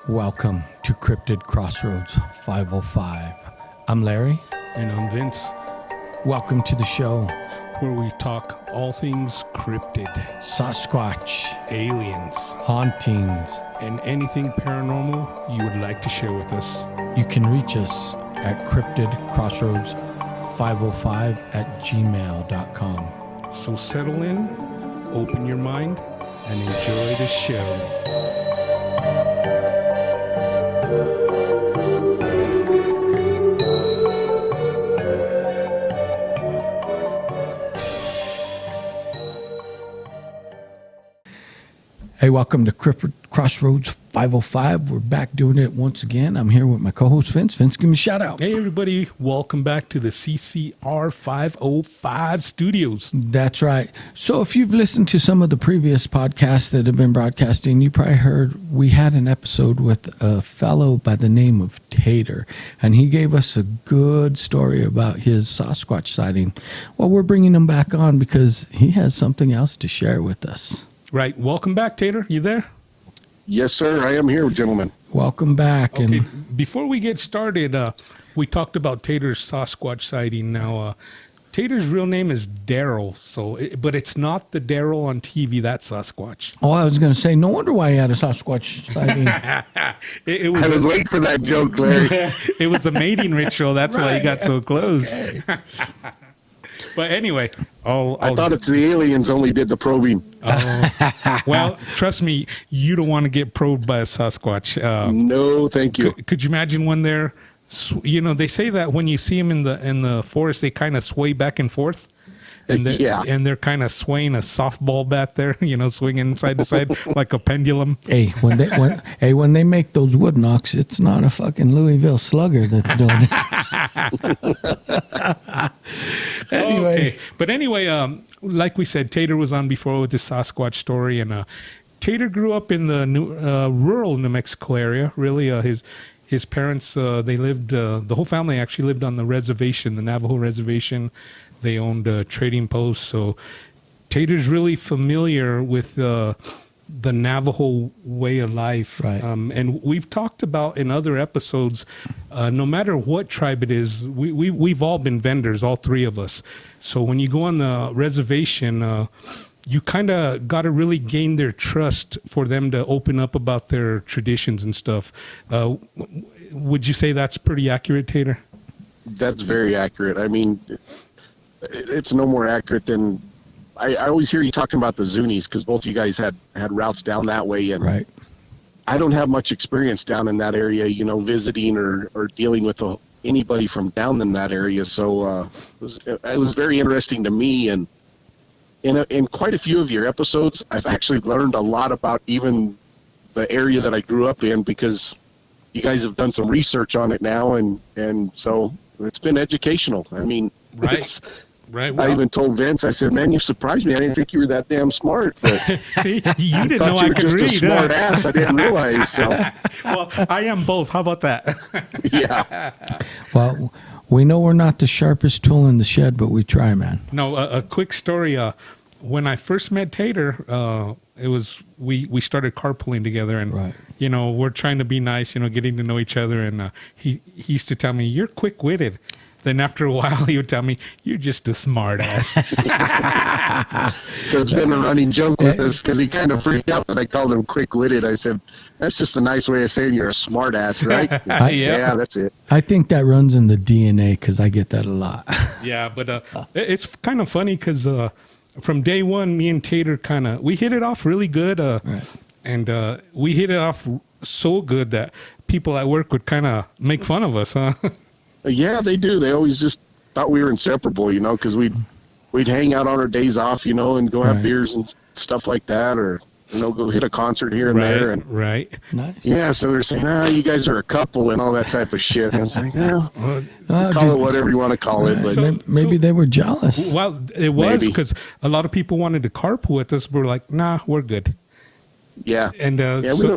Welcome to Cryptid Crossroads 505. I'm Larry. And I'm Vince, Welcome to the show. where we talk all things cryptid, Sasquatch, aliens, hauntings. and anything paranormal you would like to share with us. You can reach us at cryptidcrossroads505@gmail.com. So settle in, open your mind, and enjoy the show. Hey, welcome to Cryptid Crossroads 505. We're back doing it once again. I'm here with my co-host Vince. Vince, give me a shout out. Hey everybody, welcome back to the CCR 505 studios. That's right. So if you've listened to some of the previous podcasts that have been broadcasting, you probably heard we had an episode with a fellow by the name of Tater, and he gave us a good story about his Sasquatch sighting. Well, we're bringing him back on because he has something else to share with us. Right, welcome back, Tater. You there? Yes, sir. I am here, gentlemen. Welcome back. Okay, And before we get started, we talked about Tater's Sasquatch sighting. Now, Tater's real name is Daryl, but it's not the Daryl on TV. That's Sasquatch. oh, I was going to say, no wonder why he had a Sasquatch sighting. It I was waiting for that joke, Larry. it was a mating ritual. That's why he got so close. Okay. But anyway, I thought it's the aliens only did the probing. well, trust me, you don't want to get probed by a Sasquatch. No, thank you. Could you imagine when they're, they say that when you see them in the forest, they kind of sway back and forth. And they're kind of swaying a softball bat there, swinging side to side like a pendulum. Hey, when they make those wood knocks, it's not a fucking Louisville Slugger that's doing it. Anyway. Okay. But anyway, like we said, Tater was on before with the Sasquatch story, and Tater grew up in the rural New Mexico area. Really, his parents they lived. The whole family actually lived on the reservation, the Navajo reservation. They owned trading posts, so Tater's really familiar with the Navajo way of life. Right. And we've talked about in other episodes, no matter what tribe it is, we've all been vendors, all three of us. So when you go on the reservation, you kind of got to really gain their trust for them to open up about their traditions and stuff. Would you say that's pretty accurate, Tater? That's very accurate. I mean, it's no more accurate than I always hear you talking about the Zunies because both you guys had routes down that way, and Right. I don't have much experience down in that area, visiting or dealing with anybody from down in that area. So it was very interesting to me, and in quite a few of your episodes, I've actually learned a lot about even the area that I grew up in because you guys have done some research on it now, and so it's been educational. I mean, Right. Right. I even told Vince, I said, "Man, you surprised me. I didn't think you were that damn smart." But See, you didn't I know thought I you were could just read. a smart ass. I didn't realize. So, Well, I am both. How about that? yeah. Well, we know we're not the sharpest tool in the shed, but we try, man. No, a quick story. When I first met Tater, it was we started carpooling together, and Right. we're trying to be nice, getting to know each other. And he used to tell me, "You're quick-witted." Then after a while, he would tell me, "You're just a smart ass." So it's been a running joke with us because he kind of freaked out that I called him quick-witted. I sasaid, "That's just a nice way of saying you're a smart ass, right?" Yeah, that's it. I think that runs in the DNA because I get that a lot. Yeah, but it's kind of funny because from day one, me and Tater we hit it off really good. Right. And we hit it off so good that people at work would kind of make fun of us, huh? Yeah, they do. They always just thought we were inseparable, because we'd hang out on our days off, and go have Right. beers and stuff like that, or go hit a concert here and there. And Right. Nice. yeah, so they're saying, you guys are a couple and all that type of shit. And I was like, Oh, call it dude, whatever you want to call it. But maybe they were jealous. Well, it was Maybe. because a lot of people wanted to carpool with us. But we're like, nah, we're good. yeah, And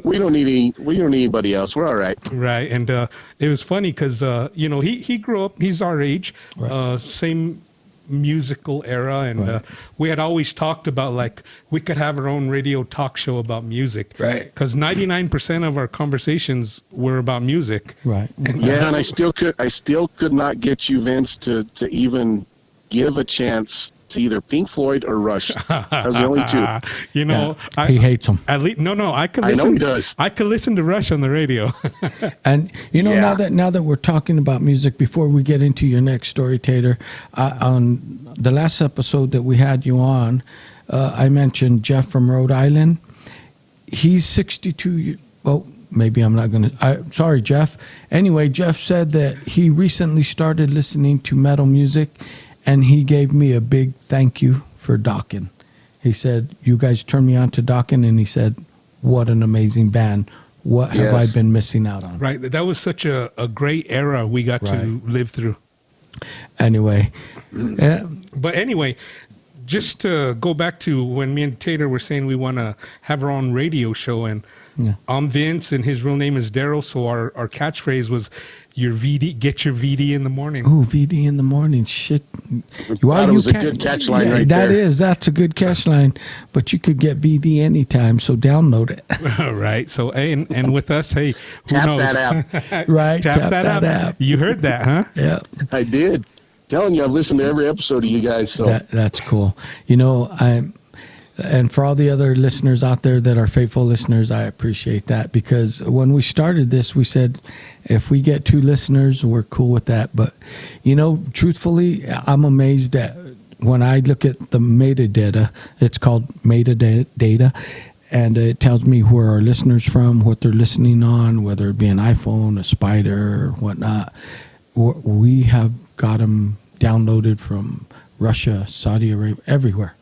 we don't need anybody else. We're all right. right. And it was funny because he grew up. He's our age, Right. same musical era, and we had always talked about like we could have our own radio talk show about music, Right. Because 99% of our conversations were about music, Right. Yeah, and I still could not get you, Vince, to even give a chance to either Pink Floyd or Rush. That was the only two. You know, He hates them. At least no, I could I listen. know he does. I could listen to Rush on the radio. And you know, Yeah. now that we're talking about music, before we get into your next story, Tater, on the last episode that we had you on, I mentioned Jeff from Rhode Island. He's 62. Well, maybe I'm not going to. Sorry, Jeff. Anyway, Jeff said that he recently started listening to metal music, and he gave me a big thank you for Dokken. He said, "You guys turned me on to Dokken," and he said, "What an amazing band. What have I Yes. been missing out on?" Right, that was such a great era we got to Right. live through. Anyway, But anyway, just to go back to when me and Tater were saying we want to have our own radio show, and I'm Vince, and his real name is Daryl. So our catchphrase was, "Your VD, get your VD in the morning." ooh, VD in the morning, shit. Thought it was a good catch line right there. That's a good catch line, but you could get VD anytime, so download it. Right. So and with us, hey, who Tap knows? that app. Right, Tap that app. You heard that, huh? Yeah. I did. Telling you, I've listened to every episode of you guys. So That's cool. You know, and for all the other listeners out there that are faithful listeners, I appreciate that, because when we started this, we said if we get 2 listeners, we're cool with that. But, you know, truthfully, I'm amazed that when I look at the metadata, it's called metadata, and it tells me where our listeners from, what they're listening on, whether it be an iPhone, a Spider, or whatnot. We have got them downloaded from Russia, Saudi Arabia, everywhere.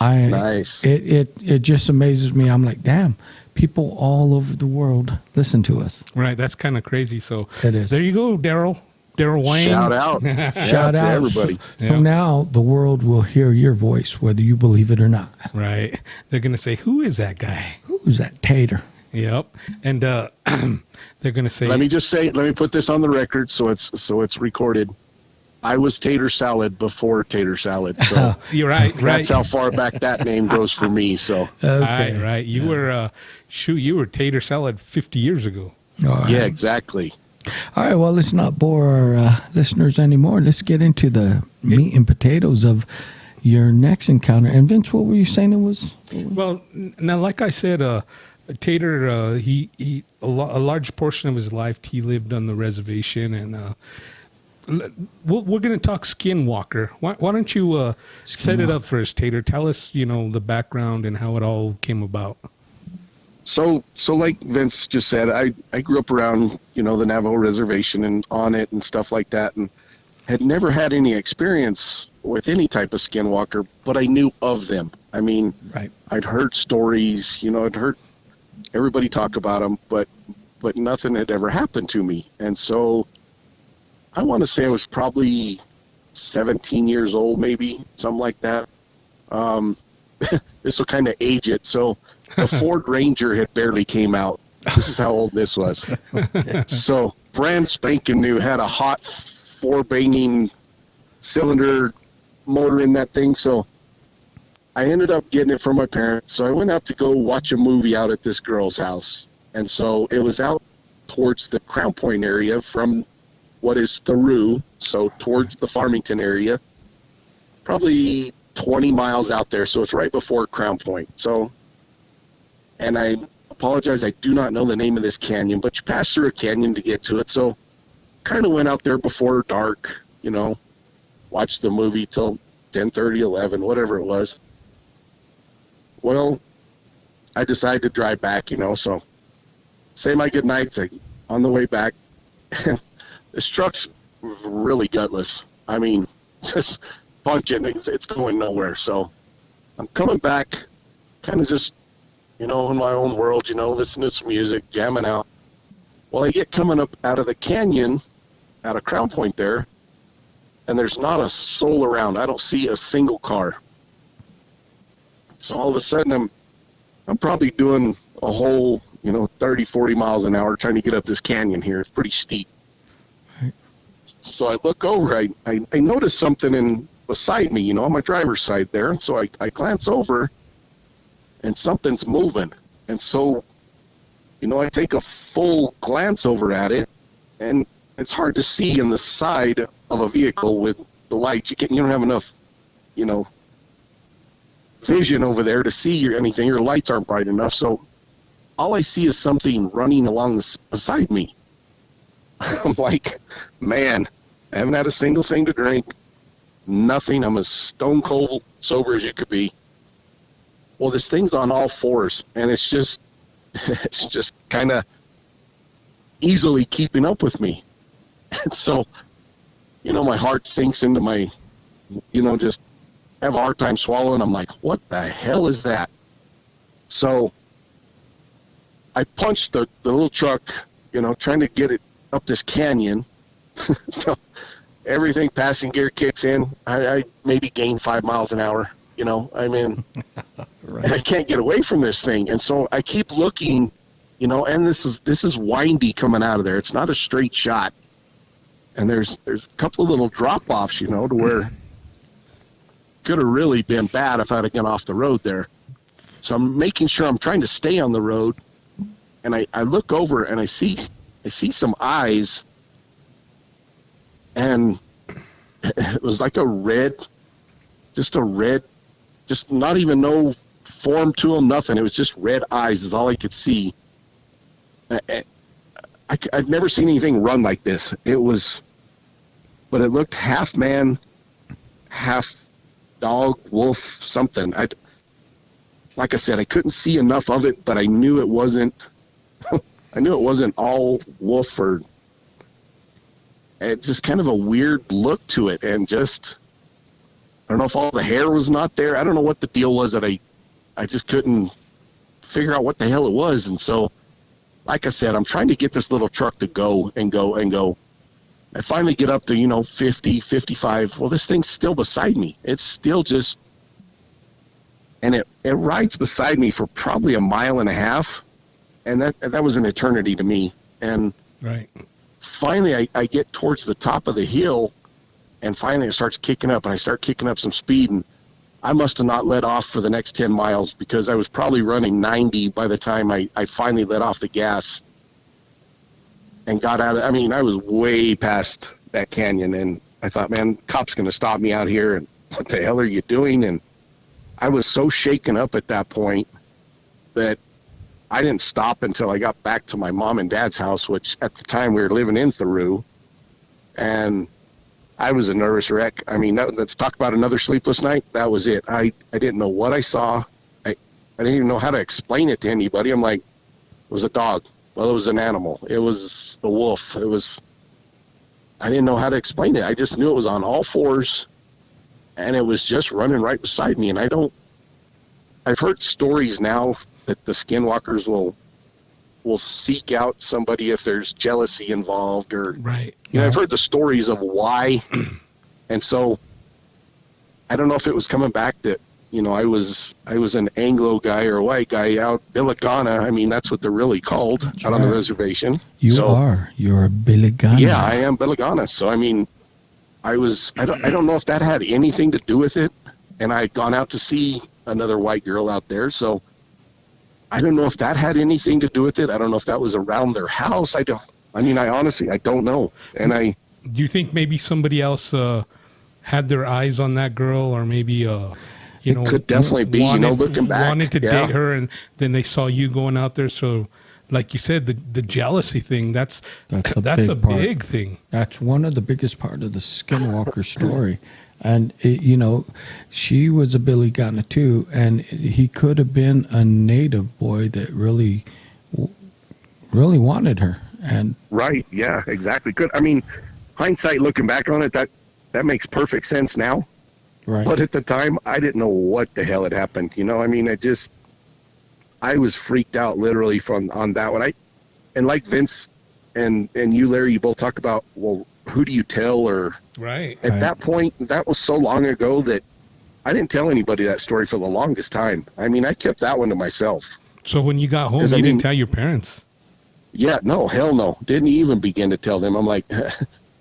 Nice. It just amazes me. I'm like, damn, people all over the world listen to us. Right. That's kind of crazy. So It is. there you go, Daryl. Daryl Wayne. Shout out. Shout to out everybody. So Yeah. now the world will hear your voice, whether you believe it or not. Right. They're gonna say, "Who is that guy?" Who's that Tater? Yep. And they're gonna say, Let me put this on the record so it's recorded. I was Tater Salad before Tater Salad. So "You're right. Right. that's how far back that name goes for me. So Okay. Right. You were you were Tater Salad 50 years ago. All right. yeah, exactly. All right. Well, let's not bore our listeners anymore. Let's get into the meat and potatoes of your next encounter. And Vince, what were you saying it was? Well, now, like I said, Tater, he a large portion of his life he lived on the reservation, and we're going to talk Skinwalker. Why don't you set it up for us, Tater? Tell us, the background and how it all came about. So like Vince just said, I grew up around, the Navajo reservation and on it and stuff like that, and had never had any experience with any type of skinwalker, but I knew of them. I mean, Right. I'd heard stories, I'd heard everybody talk about them, but nothing had ever happened to me. And so I want to say I was probably 17 years old, maybe something like that. This will kind of age it. So the Ford Ranger had barely came out. This is how old this was. So brand spanking new, had a hot 4-banging cylinder motor in that thing. So I ended up getting it from my parents. So I went out to go watch a movie out at this girl's house. And so it was out towards the Crown Point area from what is Theroux, so towards the Farmington area, probably 20 miles out there. So it's right before Crown Point. So, and I apologize, I do not know the name of this canyon, but you pass through a canyon to get to it. So kind of went out there before dark, watched the movie till 10:30, 11, whatever it was. Well, I decided to drive back, so say my goodnights on the way back. This truck's really gutless. I mean, just punching, it's going nowhere. So I'm coming back, kind of just, in my own world, listening to some music, jamming out. Well, I get coming up out of the canyon, out of Crown Point there, and there's not a soul around. I don't see a single car. So all of a sudden, I'm probably doing a whole, 30, 40 miles an hour trying to get up this canyon here. It's pretty steep. Right. So I look over, I notice something beside me, on my driver's side there. And so I glance over, and something's moving. And so, I take a full glance over at it, and it's hard to see in the side of a vehicle with the lights. You don't have enough, vision over there to see anything. Your lights aren't bright enough. So all I see is something running along beside me. I'm like, man, I haven't had a single thing to drink. Nothing. I'm as stone cold sober as you could be. Well, this thing's on all fours, and it's just kind of easily keeping up with me. And so, my heart sinks into my, just have a hard time swallowing. I'm like, what the hell is that? So I punched the little truck, trying to get it up this canyon. So everything, passing gear kicks in. I maybe gain 5 miles an hour. Right. And I can't get away from this thing. And so I keep looking, and this is windy coming out of there. It's not a straight shot. And there's a couple of little drop offs, to where could have really been bad if I'd have gone off the road there. So I'm making sure I'm trying to stay on the road. And I look over and I see some eyes, and it was like just not even no form to them, nothing. It was just red eyes is all I could see. I've never seen anything run like this. But it looked half man, half dog, wolf, something. Like I said, I couldn't see enough of it, but I knew it wasn't. I knew it wasn't all wolf, or it's just kind of a weird look to it, and just I don't know if all the hair was not there. I don't know what the deal was that I just couldn't figure out what the hell it was. And so, like I said, I'm trying to get this little truck to go and go and go. I finally get up to 50, 55. Well, this thing's still beside me. It's still just, and it rides beside me for probably a mile and a half. And that was an eternity to me. And right. Finally, I get towards the top of the hill, and finally it starts kicking up, and I start kicking up some speed. And I must have not let off for the next 10 miles, because I was probably running 90 by the time I finally let off the gas and got out of, I was way past that canyon, and I thought, man, cop's going to stop me out here, and what the hell are you doing? And I was so shaken up at that point that I didn't stop until I got back to my mom and dad's house, which at the time we were living in Theroux, and I was a nervous wreck. Let's talk about another sleepless night. That was it. I didn't know what I saw. I didn't even know how to explain it to anybody. I'm like, it was a dog. Well, it was an animal. It was a wolf. I didn't know how to explain it. I just knew it was on all fours, and it was just running right beside me. And I've heard stories now that the skinwalkers will seek out somebody if there's jealousy involved, or right. I've heard the stories of why. And so I don't know if it was coming back that I was an Anglo guy or a white guy out Billigana. That's what they're really called. That's out right. On the reservation. You're a Billigana. Yeah, I am Billigana. So I don't know if that had anything to do with it, and I had gone out to see another white girl out there. So I don't know if that had anything to do with it. I don't know if that was around their house. I honestly, I don't know. And do you think maybe somebody else had their eyes on that girl, or maybe it could definitely be, looking back, wanted to date her, and then they saw you going out there. So, like you said, the jealousy thing, that's a big thing. That's one of the biggest part of the Skinwalker story. And, she was a Billigana too, and he could have been a native boy that really, really wanted her. And right, yeah, exactly. Good. Hindsight, looking back on it, that makes perfect sense now. Right. But at the time, I didn't know what the hell had happened. I was freaked out literally on that one. And like Vince and you, Larry, you both talk about, well, who do you tell? Or right. At that point, that was so long ago that I didn't tell anybody that story for the longest time. I kept that one to myself. So when you got home, you didn't tell your parents? Yeah, no, hell no. Didn't even begin to tell them. I'm like,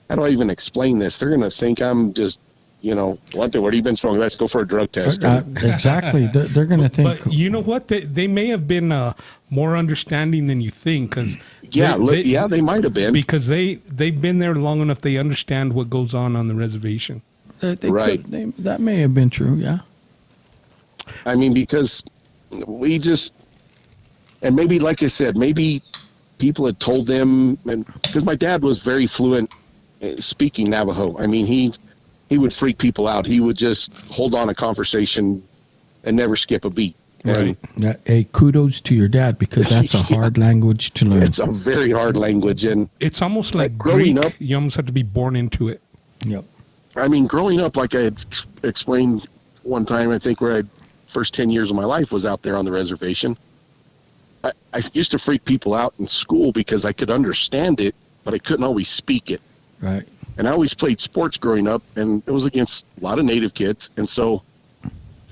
how do I even explain this? They're going to think I'm just, what have you been smoking? Let's go for a drug test. Exactly. They're going to think. But you know what? They may have been more understanding than you think. Cause they might have been. Because they've been there long enough. They understand what goes on the reservation. Right. That may have been true, yeah. I mean, because we just, and maybe, like I said, maybe people had told them, and because my dad was very fluent speaking Navajo. I mean, he would freak people out. He would just hold on a conversation and never skip a beat. Right. Hey, kudos to your dad, because that's a hard language to learn. It's a very hard language, and it's almost like growing Greek. up. You almost have to be born into it. Yep. I mean, growing up, like I had explained one time, I think where first 10 years of my life was out there on the reservation. I used to freak people out in school because I could understand it, but I couldn't always speak it. Right. And I always played sports growing up, and it was against a lot of native kids. And so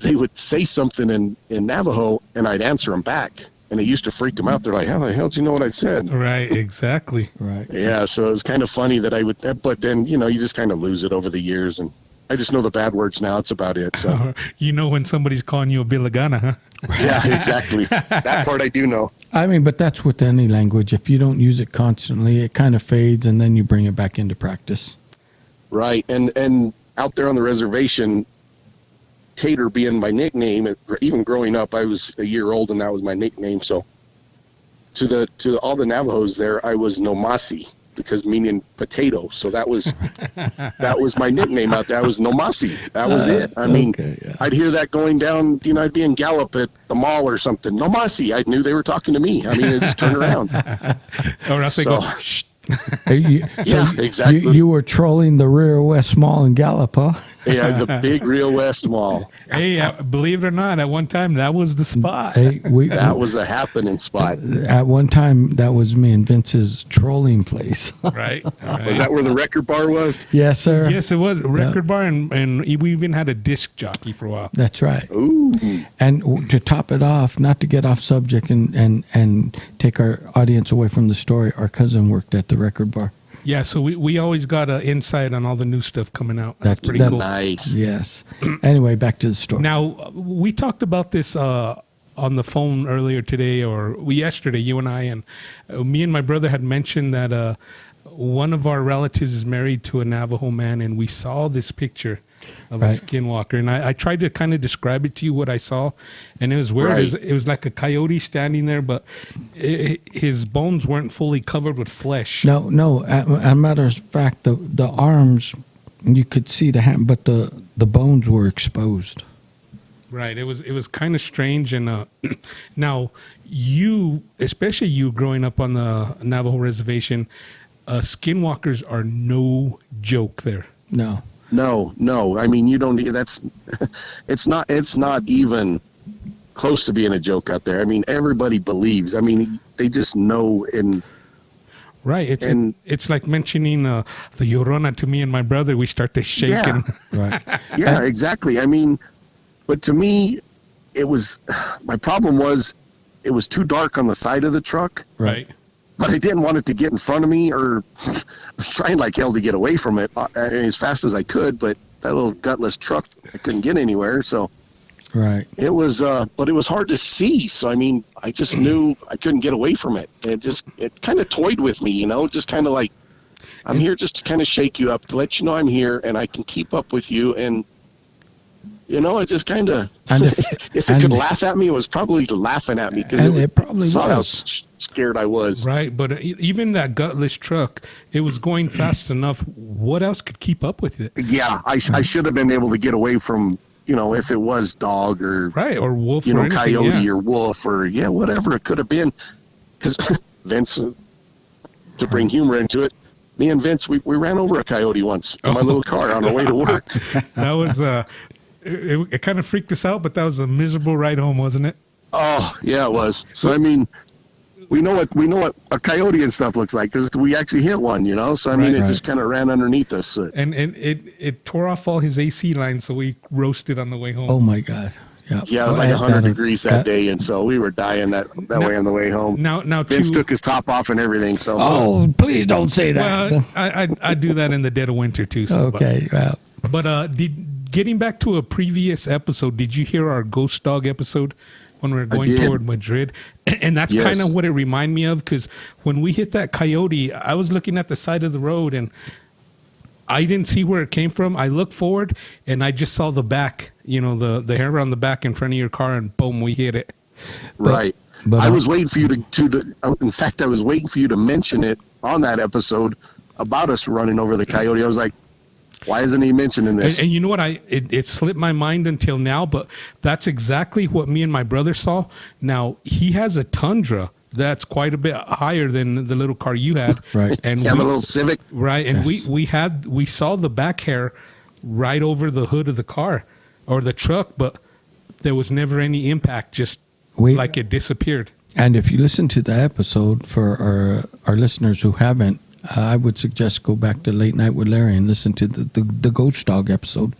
they would say something in Navajo, and I'd answer them back. And it used to freak them out. They're like, how the hell did you know what I said? Right, exactly. Right. Yeah, so it was kind of funny that I would, but then, you just kind of lose it over the years. And I just know the bad words now. It's about it. So. You know when somebody's calling you a bilagana, huh? Yeah, exactly. That part I do know. I mean, but that's with any language. If you don't use it constantly, it kind of fades, and then you bring it back into practice. Right. And out there on the reservation, Tater being my nickname, even growing up, I was a year old and that was my nickname. So to all the Navajos there, I was Nomasi, because meaning potato. So that was my nickname out there. I was Nomasi. That was it. I mean, I'd hear that going down, I'd be in Gallup at the mall or something. Nomasi. I knew they were talking to me. I mean, it just turned around. Or else they go, shh. Exactly. You were trolling the Rear West Mall in Gallup, huh? Yeah, the big Real West Mall. Hey, believe it or not, at one time that was the spot. Hey, that was a happening spot. At one time, that was me and Vince's trolling place. Right. Was that where the record bar was? Yes, sir. Yes, it was. Record bar, and we even had a disc jockey for a while. That's right. Ooh. And to top it off, not to get off subject and take our audience away from the story, our cousin worked at the record bar. Yeah, so we always got an insight on all the new stuff coming out. That's pretty cool. Nice. Yes. Anyway, back to the story. Now, we talked about this on the phone earlier today, or yesterday, you and I, and me and my brother had mentioned that one of our relatives is married to a Navajo man, and we saw this picture of a skinwalker. And I tried to kind of describe it to you, what I saw, and it was weird. Right. It was like a coyote standing there, but his bones weren't fully covered with flesh. No. As a matter of fact, the arms, you could see the hand, but the bones were exposed. Right. It was kind of strange. And now you, especially you growing up on the Navajo reservation, skinwalkers are no joke there. No. I mean, you don't. That's. It's not even close to being a joke out there. I mean, everybody believes. I mean, they just know. Right. It's like mentioning the Llorona to me and my brother. We start to shake. Yeah. Right. Yeah. Exactly. I mean, but to me, it was. My problem was, it was too dark on the side of the truck. Right. But I didn't want it to get in front of me, or I was trying like hell to get away from it as fast as I could. But that little gutless truck, I couldn't get anywhere. So right. It was, but it was hard to see. So, I mean, I just knew I couldn't get away from it. It kind of toyed with me, just kind of like, I'm here just to kind of shake you up, to let you know I'm here and I can keep up with you. And, it just kind of, if it could laugh at me, it was probably laughing at me, because it probably saw how scared I was. Right, but even that gutless truck, it was going fast enough. What else could keep up with it? Yeah, I should have been able to get away from, if it was dog or or wolf, or anything, coyote or wolf or whatever it could have been. Because Vince, to bring humor into it, me and Vince, we ran over a coyote once in my little car on our way to work. That was it kind of freaked us out, but that was a miserable ride home, wasn't it? Oh, yeah, it was. So, I mean, we know what a coyote and stuff looks like, because we actually hit one, So, I mean, it just kind of ran underneath us. And it tore off all his AC lines, so we roasted on the way home. Oh, my God. Yeah, it was like 100 degrees that day, and so we were dying that way on the way home. Now, Vince took his top off and everything. So Oh, please don't say that. well, I do that in the dead of winter too. So, Okay, well, but getting back to a previous episode, did you hear our ghost dog episode when we were going did. toward Madrid? And that's Yes. kind of what it reminded me of, because when we hit that coyote, I was looking at the side of the road and I didn't see where it came from. I looked forward and I just saw the back, the hair on the back in front of your car, and boom, we hit it. right. but I was waiting for you to. In fact, I was waiting for you to mention it on that episode about us running over the coyote. I was like, why isn't he mentioning this? And you know what? It slipped my mind until now, but that's exactly what me and my brother saw. Now, he has a Tundra that's quite a bit higher than the little car you had. Right. And Yeah, the little Civic. right. And Yes. we saw the back hair right over the hood of the car or the truck, but there was never any impact, just like it disappeared. And if you listen to the episode, for our listeners who haven't, I would suggest go back to Late Night with Larry and listen to the Ghost Dog episode.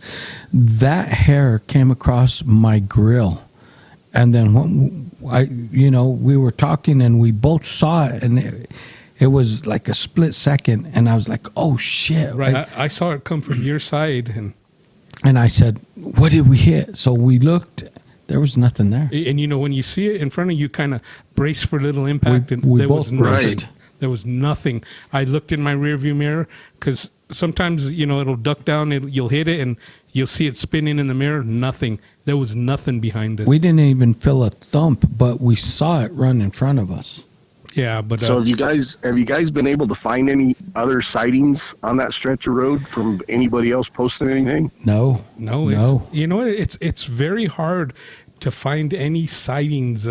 That hair came across my grill. And then when we were talking and we both saw it, and it was like a split second, and I was like, oh shit. Right. I saw it come from your side, And I said, what did we hit? So we looked, there was nothing there. and when you see it in front of you, kind of brace for a little impact, and we there was both nothing. braced. There was nothing. I looked in my rearview mirror because sometimes it'll duck down, you'll hit it, and you'll see it spinning in the mirror. Nothing. There was nothing behind us. We didn't even feel a thump, but we saw it run in front of us. Yeah, but So have you guys been able to find any other sightings on that stretch of road from anybody else posting anything? No. You know what? It's very hard to find any sightings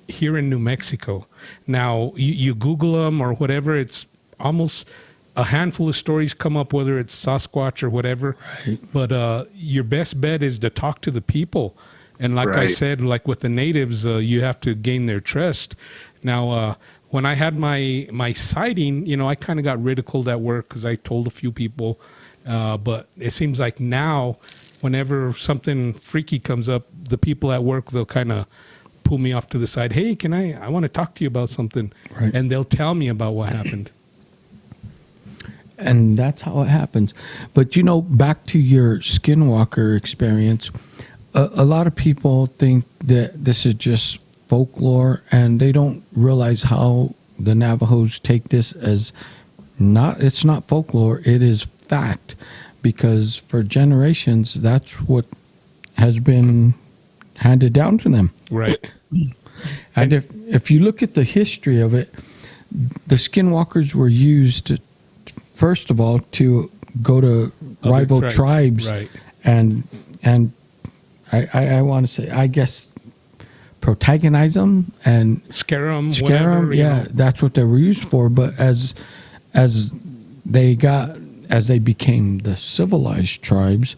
here in New Mexico. Now, you Google them or whatever, it's almost a handful of stories come up, whether it's Sasquatch or whatever. Right. But your best bet is to talk to the people. And like I Right. said, like with the natives, you have to gain their trust. Now, when I had my sighting, I kind of got ridiculed at work because I told a few people. But it seems like now, whenever something freaky comes up, the people at work, they'll kind of pull me off to the side. Hey, I want to talk to you about something. Right. And they'll tell me about what happened. And that's how it happens. But, back to your Skinwalker experience, a lot of people think that this is just folklore, and they don't realize how the Navajos take this as it's not folklore, it is fact, because for generations, that's what has been handed down to them. Right. And if you look at the history of it, the Skinwalkers were used, first of all, to go to Other rival tribes, Right. and I want to say, I guess, protagonize them and Scare them, scare whatever. them. Yeah, that's what they were used for. But as they became the civilized tribes,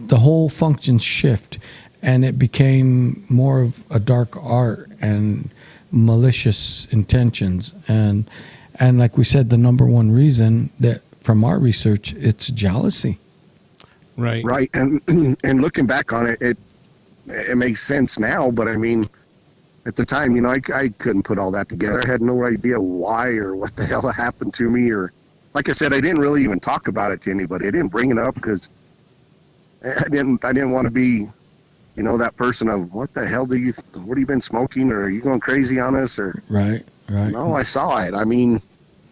the whole functions shift, and it became more of a dark art and malicious intentions. And like we said, the number one reason that from our research, it's jealousy. Right. Right. And looking back on it, it makes sense now. But I mean, at the time, I couldn't put all that together. I had no idea why or what the hell happened to me. Or, like I said, I didn't really even talk about it to anybody. I didn't bring it up because I didn't want to be, that person of what the hell what have you been smoking, or are you going crazy on us, or Right. no, I saw it. I mean,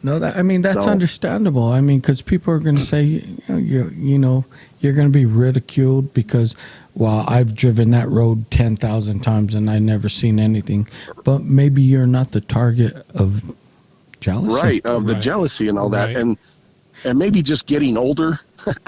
that's So- understandable. I mean, because people are going to say, you're going to be ridiculed because, well, I've driven that road 10,000 times and I never seen anything. But maybe you're not the target of jealousy. right, of the Right. jealousy and all that. Right. And maybe just getting older,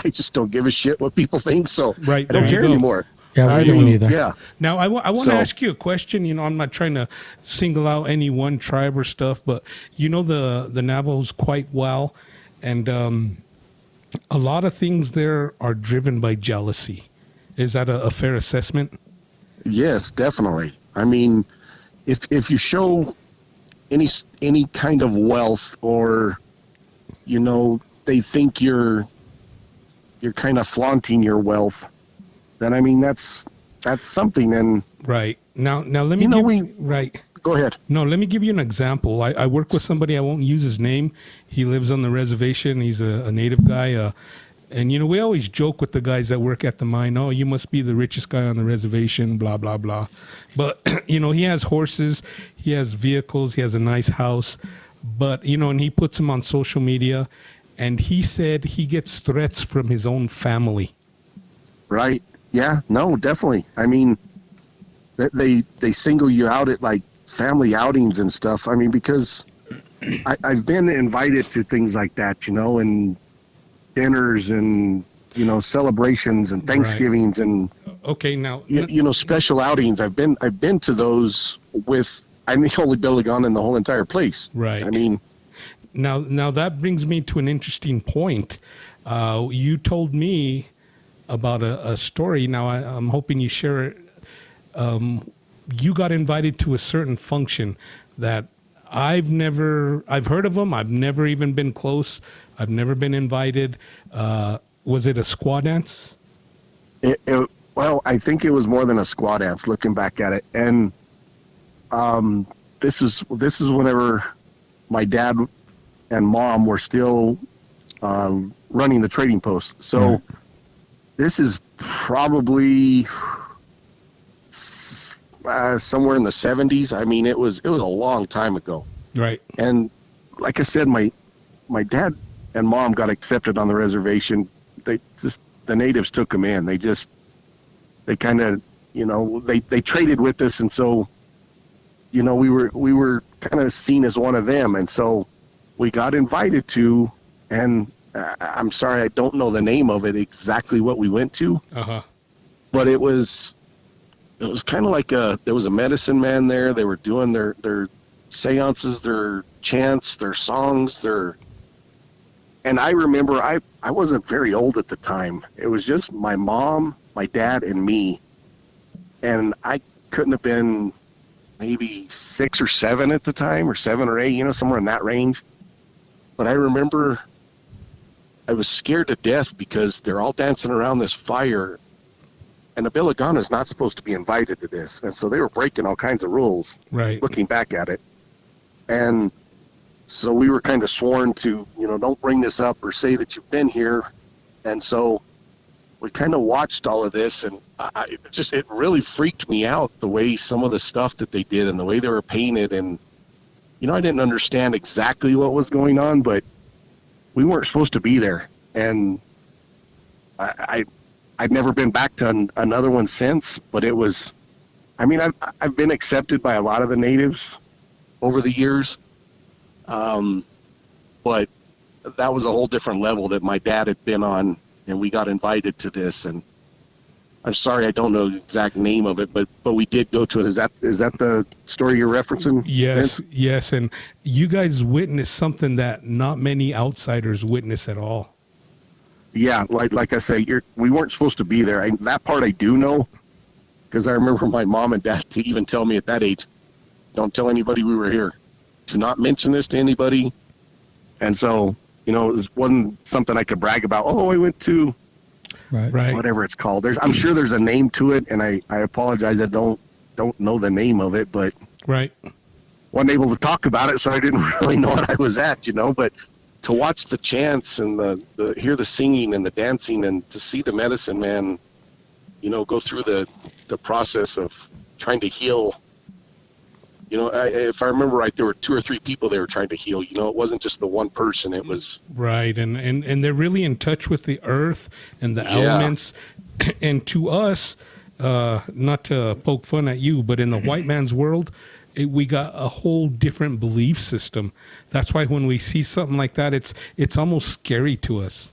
I just don't give a shit what people think. So Right, I don't there you care go. anymore. Yeah, I we don't mean, either. Yeah. Now, I want to So- ask you a question. I'm not trying to single out any one tribe or stuff, but the Navajos quite well, and a lot of things there are driven by jealousy. Is that a fair assessment? Yes, definitely. I mean, if you show any kind of wealth, or they think you're kind of flaunting your wealth, then I mean that's something. And Right. Now let me right. go ahead. No, let me give you an example. I work with somebody, I won't use his name. He lives on the reservation. He's a native guy. And, we always joke with the guys that work at the mine, oh, you must be the richest guy on the reservation, blah, blah, blah. But, he has horses, he has vehicles, he has a nice house. But, and he puts them on social media. And he said he gets threats from his own family. Right. Yeah, no, definitely. I mean, they single you out at like family outings and stuff. I mean, because I've been invited to things like that, and dinners and, celebrations and Thanksgivings and okay, now special outings. I've been to those with, I'm the only Billigon in the whole entire place. Right. I mean, now that brings me to an interesting point. You told me about a story. Now I'm hoping you share it. You got invited to a certain function that I've heard of them. I've never even been close. I've never been invited. Was it a squaw dance? Well, I think it was more than a squaw dance looking back at it. And, this is whenever my dad and mom were still, running the trading post. So this is probably, somewhere in the 70s. I mean, it was a long time ago. Right. And like I said, my dad and mom got accepted on the reservation. The natives took them in. They kind of, they traded with us. And so, we were kind of seen as one of them. And so we got invited to, and I'm sorry, I don't know the name of it, exactly what we went to. Uh-huh. But it was kind of like there was a medicine man there. They were doing their seances, their chants, their songs, and I remember I wasn't very old at the time. It was just my mom, my dad, and me. And I couldn't have been maybe 6 or 7 at the time, or 7 or 8, somewhere in that range. But I remember I was scared to death because they're all dancing around this fire. And the Billigon is not supposed to be invited to this. And so they were breaking all kinds of rules, right, looking back at it. And so we were kind of sworn to, don't bring this up or say that you've been here. And so we kind of watched all of this, and it really freaked me out, the way some of the stuff that they did and the way they were painted. And, I didn't understand exactly what was going on, but we weren't supposed to be there. And I've never been back to another one since, but it was, I mean, I've been accepted by a lot of the natives over the years. But that was a whole different level that my dad had been on, and we got invited to this. And I'm sorry, I don't know the exact name of it, but we did go to it. Is that the story you're referencing? Yes, Vince? yes. And you guys witnessed something that not many outsiders witness at all. Yeah, like I say, we weren't supposed to be there. That part I do know, because I remember my mom and dad to even tell me at that age, don't tell anybody we were here. Do not mention this to anybody. And so, it wasn't something I could brag about. Oh, I went to Right. whatever it's called. I'm sure there's a name to it, and I apologize. I don't know the name of it, but right, wasn't able to talk about it, so I didn't really know what I was at, But to watch the chants and the hear the singing and the dancing, and to see the medicine man, go through the process of trying to heal. If I remember right, there were 2 or 3 people they were trying to heal. It wasn't just the one person. It was right, and they're really in touch with the earth and the elements. And to us, not to poke fun at you, but in the white man's world, we got a whole different belief system. That's why when we see something like that, it's almost scary to us.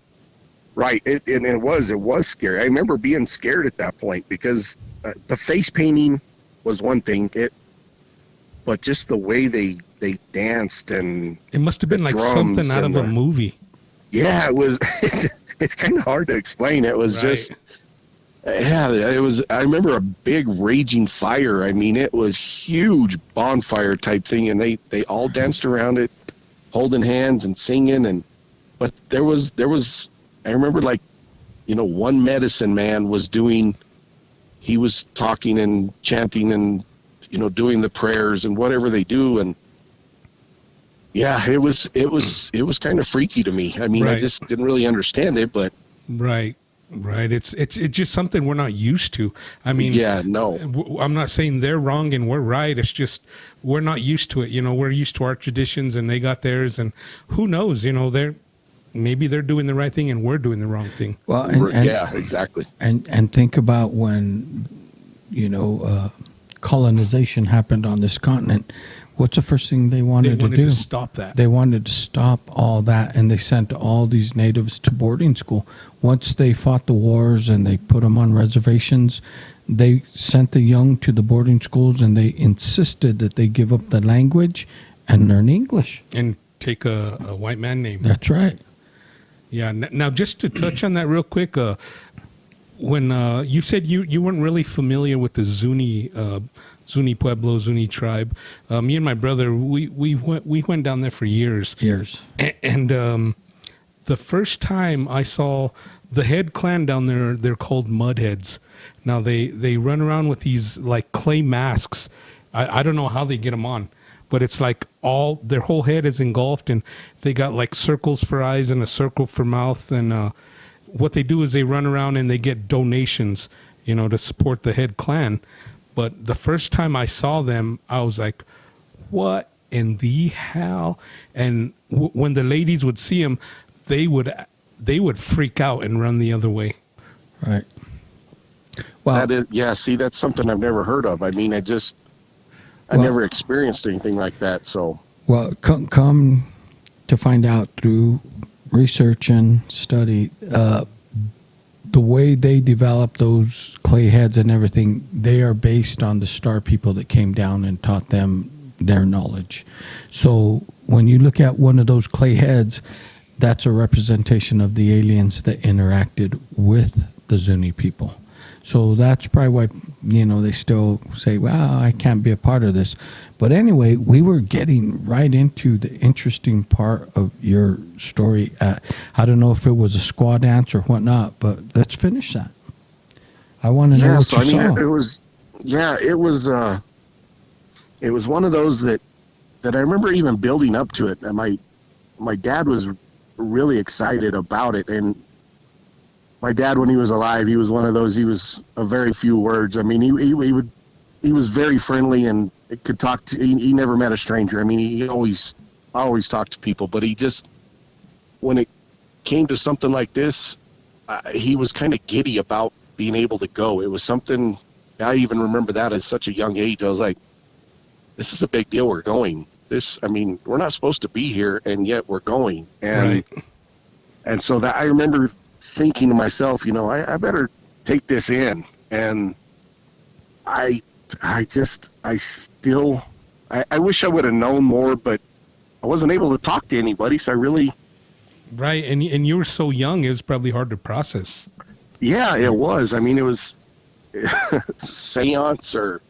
Right, and it was scary. I remember being scared at that point because the face painting was one thing. But just the way they danced, and it must have been like something out of a movie. Yeah, it was. It's kind of hard to explain. It was just, it was. I remember a big raging fire. I mean, it was huge bonfire type thing, and they all danced around it, holding hands and singing. But there was. I remember one medicine man was doing he was talking and chanting and, you know, doing the prayers and whatever they do. And yeah, it was kind of freaky to me. I mean, I Right. just didn't really understand it, but Right. Right. It's just something we're not used to. I mean, yeah, no. I'm not saying they're wrong and we're right. It's just we're not used to it. You know, we're used to our traditions and they got theirs. And who knows? You know, maybe they're doing the right thing and we're doing the wrong thing. Well, Yeah, exactly. And think about when, you know, colonization happened on this continent. What's the first thing they wanted to do? To stop that. They wanted to stop all that, and they sent all these natives to boarding school. Once they fought the wars and they put them on reservations, they sent the young to the boarding schools, and they insisted that they give up the language and learn English. And take a white man name. That's right. Yeah. Now, just to touch on that real quick, when you said you weren't really familiar with the Zuni Pueblo, Zuni tribe, me and my brother, we went down there for years. And the first time I saw the head clan down there, they're called Mudheads. Now they run around with these like clay masks. I don't know how they get them on, but it's like their whole head is engulfed, and they got like circles for eyes and a circle for mouth. And what they do is they run around and they get donations, you know, to support the head clan. But the first time I saw them, I was like, what in the hell? And when the ladies would see them, they would freak out and run the other way. Right. Well, See, that's something I've never heard of. I mean, I never experienced anything like that. So, well, come to find out through research and study, the way they develop those clay heads and everything, they are based on the star people that came down and taught them their knowledge. So when you look at one of those clay heads, that's a representation of the aliens that interacted with the Zuni people. So that's probably why, you know, they still say, well, I can't be a part of this. But anyway, we were getting right into the interesting part of your story. I don't know if it was a squaw dance or whatnot, but let's finish that. I want to know what you saw. It was one of those that I remember even building up to it. And my dad was really excited about it. And my dad, when he was alive, he was one of those. He was a very few words. I mean, he was very friendly and could talk to. He never met a stranger. I mean, he always talked to people. But he just, when it came to something like this, he was kind of giddy about being able to go. It was something. I even remember that at such a young age. I was like, "This is a big deal. We're going. I mean, we're not supposed to be here, and yet we're going." And Right. And so that I remember thinking to myself, you know, I better take this in. And I wish I would have known more, but I wasn't able to talk to anybody. So I really, Right. And you were so young, it was probably hard to process. yeah, it was. I mean, it was seance, or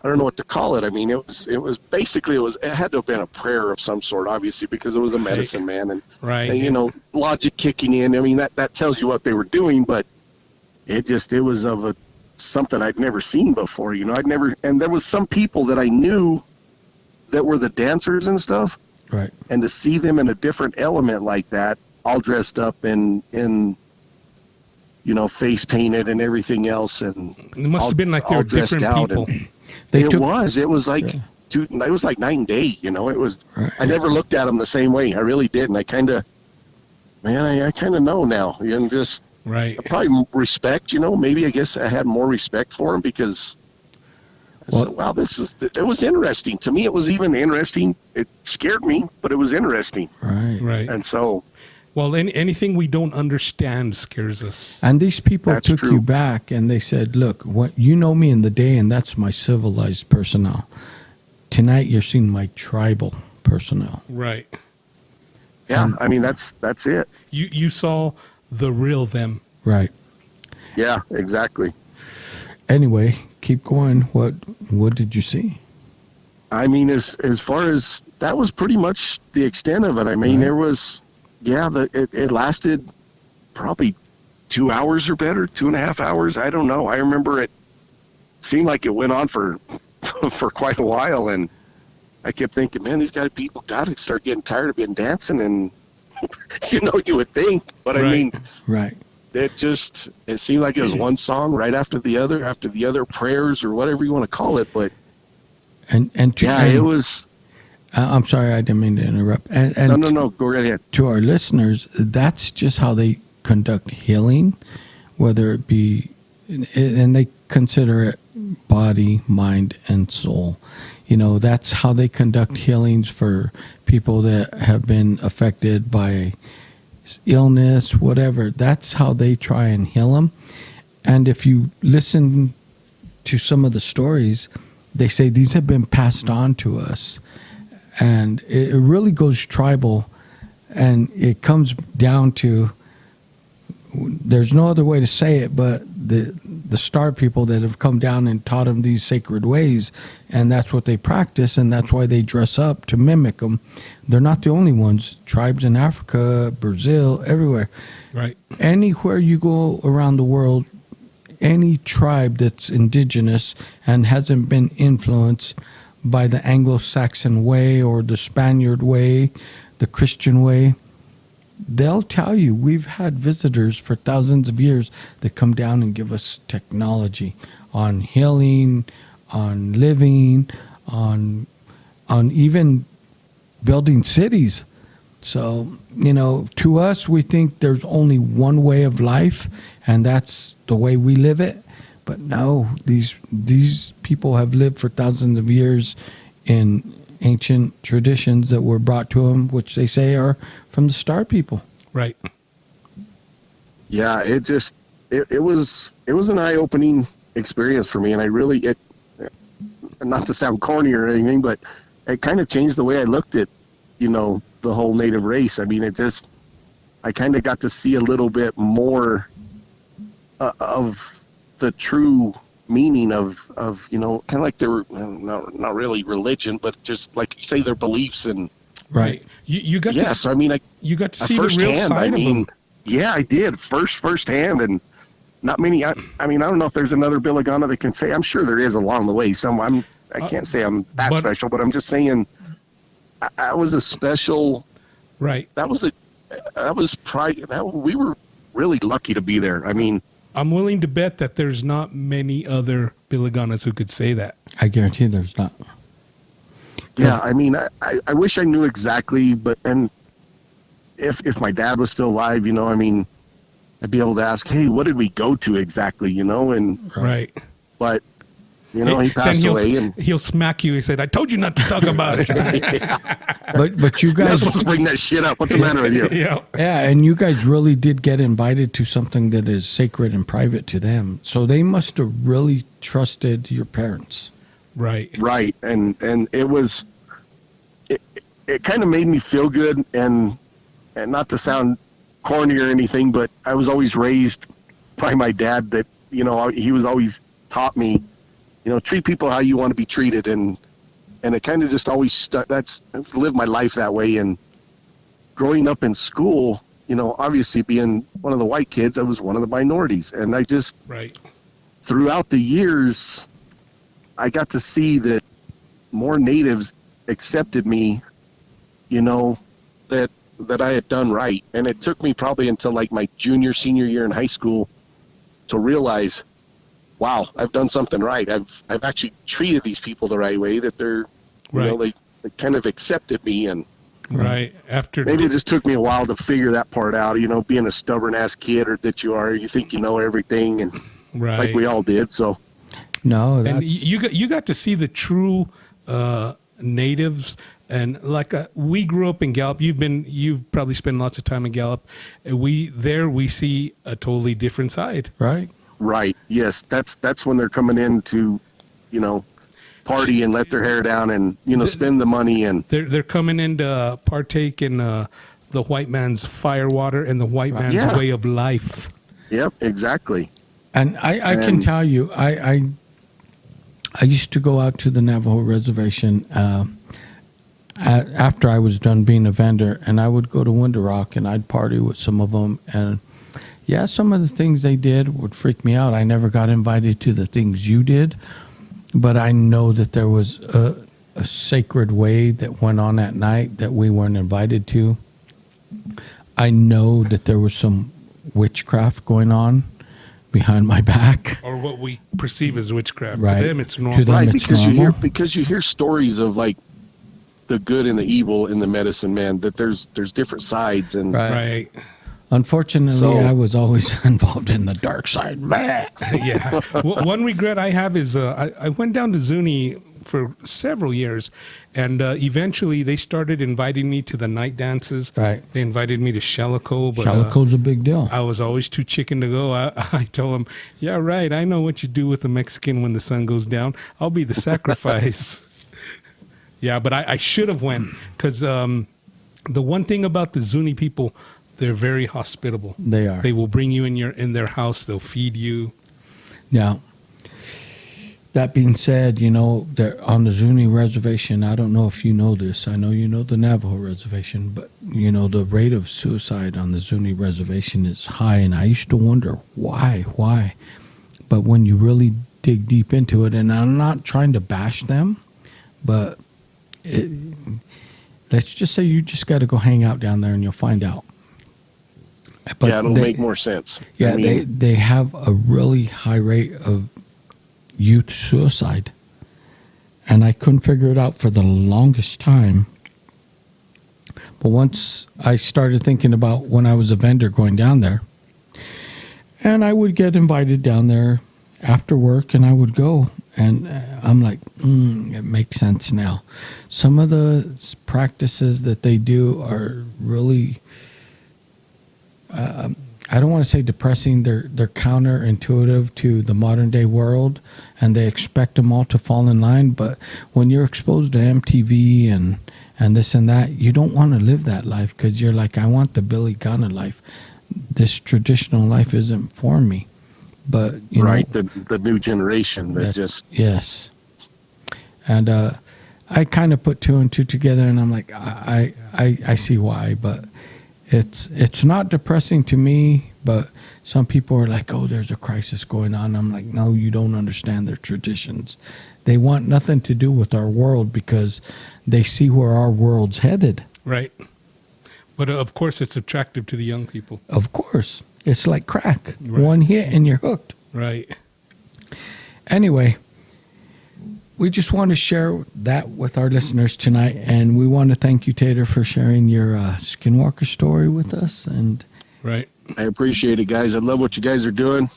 I don't know what to call it. I mean, it was basically, it had to have been a prayer of some sort, obviously, because it was a medicine man, and you know, logic kicking in. I mean, that tells you what they were doing, but it was of something I'd never seen before. You know, and there was some people that I knew that were the dancers and stuff. Right. And to see them in a different element like that, all dressed up in you know, face painted and everything else, and It must have been like they were different people. It was like it was like night and day. You know, it was. Right. I never looked at them the same way. I really didn't. I kind of know now, and just Right. probably respect. You know, maybe I guess I had more respect for them because. I said, wow, it was interesting. To me, it was even interesting. It scared me, but it was interesting. Right. Right. And so, Well, anything we don't understand scares us. And these people That's took true. you back and they said, look, you know me in the day, and that's my civilized personnel. Tonight, you're seeing my tribal personnel. Right. yeah, I mean, that's it. You saw the real them. Right. Yeah, exactly. Anyway, keep going. What did you see? I mean, as far as that was pretty much the extent of it. I mean, Right. there was, it lasted probably 2 hours or better, 2.5 hours. I don't know. I remember it seemed like it went on for for quite a while, and I kept thinking, man, these people got to start getting tired of being dancing, and you would think, but I mean, right. It seemed like it was one song right after the other prayers or whatever you want to call it, but it was. I'm sorry, I didn't mean to interrupt. And No, go right ahead. To our listeners, that's just how they conduct healing, whether it be, and they consider it body, mind, and soul. That's how they conduct healings for people that have been affected by illness, whatever. That's how they try and heal them. And if you listen to some of the stories, they say these have been passed on to us. And it really goes tribal, and it comes down to, there's no other way to say it, but the star people that have come down and taught them these sacred ways, and that's what they practice, and that's why they dress up to mimic them. They're not the only ones. Tribes in Africa, Brazil, everywhere. Right. Anywhere you go around the world, any tribe that's indigenous and hasn't been influenced by the Anglo-Saxon way or the Spaniard way, the Christian way, they'll tell you, we've had visitors for thousands of years that come down and give us technology on healing, on living, on even building cities. So, to us, we think there's only one way of life, and that's the way we live it. But no, these people have lived for thousands of years in ancient traditions that were brought to them, which they say are from the star people. Right. Yeah, it was an eye-opening experience for me, and I really, not to sound corny or anything, but it kind of changed the way I looked at, the whole native race. I mean, I kind of got to see a little bit more of the true meaning of kind of like their, not really religion, but just like you say, their beliefs. And right. You got to, so I mean, you got to see the real side of them. Yeah, I did firsthand, and not many. I mean, I don't know if there's another Billigana that can say. I'm sure there is along the way. I can't say I'm that special, but I'm just saying I was a special. Right. We were really lucky to be there. I mean, I'm willing to bet that there's not many other Billiganas who could say that. I guarantee there's not. Yeah, I mean, I wish I knew exactly, and if my dad was still alive, I mean, I'd be able to ask, hey, what did we go to exactly, and right. But he passed away, and he'll smack you. He said, "I told you not to talk about it." But you guys, you're not supposed to bring that shit up. What's the matter with you? Yeah, and you guys really did get invited to something that is sacred and private to them. So they must have really trusted your parents. Right. And it was, it kind of made me feel good, and not to sound corny or anything, but I was always raised by my dad that he was always taught me, treat people how you want to be treated, and it kind of just always stuck. I've lived my life that way. And growing up in school, obviously being one of the white kids, I was one of the minorities, and I just throughout the years, I got to see that more natives accepted me, that I had done right. And it took me probably until like my senior year in high school to realize, wow, I've done something right. I've actually treated these people the right way, that they're, they kind of accepted me. And right. After maybe it just took me a while to figure that part out, being a stubborn ass kid you think you know everything, and like we all did. So no, and you got to see the true natives. And like we grew up in Gallup. You've probably spent lots of time in Gallup. We see a totally different side. Right. Yes. That's when they're coming in to, party and let their hair down and, spend the money, and they're coming in to partake in the white man's firewater and the white man's way of life. Yep, exactly. And I can tell you, I used to go out to the Navajo reservation after I was done being a vendor, and I would go to Window Rock and I'd party with some of them. And Yeah, some of the things they did would freak me out. I never got invited to the things you did, but I know that there was a sacred way that went on at night that we weren't invited to. I know that there was some witchcraft going on behind my back. Or what we perceive as witchcraft. Right. To them, it's To normal. them, Right, it's because normal. you hear stories of like the good and the evil in the medicine man. That there's different sides, and Right. Unfortunately, So- I was always involved in the dark side. Yeah. One regret I have is I went down to Zuni for several years, and eventually they started inviting me to the night dances. Right. They invited me to Shellico, but Shalico's a big deal. I was always too chicken to go. I told them, yeah, right, I know what you do with the Mexican when the sun goes down. I'll be the sacrifice. Yeah, but I should have went, because the one thing about the Zuni people, they're very hospitable. They are. They will bring you in their house. They'll feed you. Now, that being said, on the Zuni reservation, I don't know if you know this. I know you know the Navajo reservation, but, the rate of suicide on the Zuni reservation is high, and I used to wonder why. But when you really dig deep into it, and I'm not trying to bash them, but let's just say you just got to go hang out down there and you'll find out. But yeah, it'll make more sense. Yeah, I mean, they have a really high rate of youth suicide. And I couldn't figure it out for the longest time. But once I started thinking about when I was a vendor going down there, and I would get invited down there after work, and I would go. And I'm like, it makes sense now. Some of the practices that they do are really... I don't want to say depressing. They're counterintuitive to the modern day world, and they expect them all to fall in line. But when you're exposed to MTV and this and that, you don't want to live that life, because you're like, I want the Billy Gunner life. This traditional life isn't for me. But you right, know, the new generation that just yes. And I kind of put two and two together, and I'm like, I see why, but. It's not depressing to me, but some people are like, oh, there's a crisis going on. I'm like, no, you don't understand their traditions. They want nothing to do with our world because they see where our world's headed. Right. But of course, it's attractive to the young people. Of course. It's like crack. Right. One hit and you're hooked. Right. Anyway, we just want to share that with our listeners tonight, and we want to thank you, Tater, for sharing your Skinwalker story with us. And Right. I appreciate it, guys. I love what you guys are doing.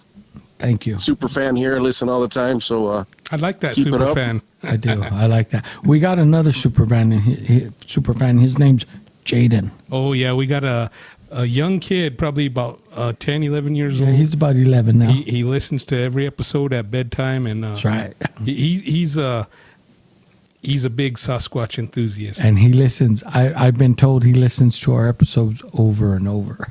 thank you. Super fan here. I listen all the time. So I like that Keep it super up. fan. I do. I like that. We got another super fan. His name's Jaden. Oh, yeah. We got a young kid, probably about 10, 11 years Yeah, old. he's about 11 now. He listens to every episode at bedtime, and That's right. He's a big Sasquatch enthusiast. And he listens. I've been told he listens to our episodes over and over.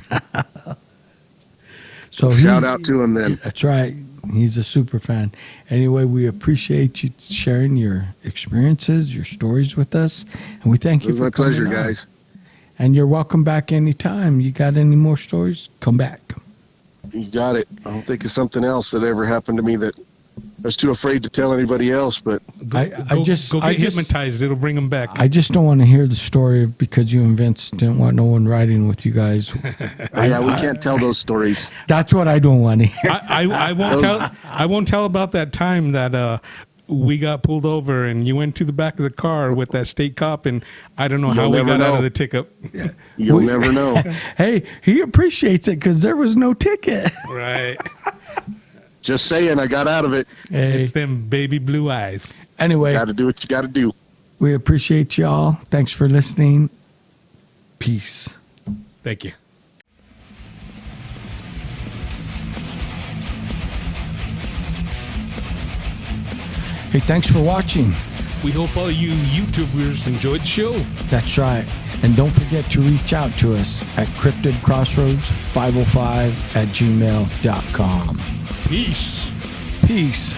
So shout out to him then. That's right. He's a super fan. Anyway, we appreciate you sharing your experiences, your stories with us, and we thank It you was for my pleasure, coming on. guys. And you're welcome back anytime. You got any more stories? Come back. You got it. I'll think of something else that ever happened to me that I was too afraid to tell anybody else, but I just get hypnotized. It'll bring him back. I just don't want to hear the story of because you and Vince didn't want no one riding with you guys. yeah, we can't tell those stories. That's what I don't want to hear. I won't tell. I won't tell about that time that we got pulled over and you went to the back of the car with that state cop, and I don't know how we never got out know. of the ticket. You'll never know. Hey, he appreciates it because there was no ticket. Right. Just saying, I got out of it. Hey. It's them baby blue eyes. Anyway, Got to do what you got to do. we appreciate y'all. Thanks for listening. Peace. Thank you. Hey, thanks for watching. We hope all you YouTubers enjoyed the show. That's right. And don't forget to reach out to us at cryptidcrossroads505@gmail.com. Peace. Peace.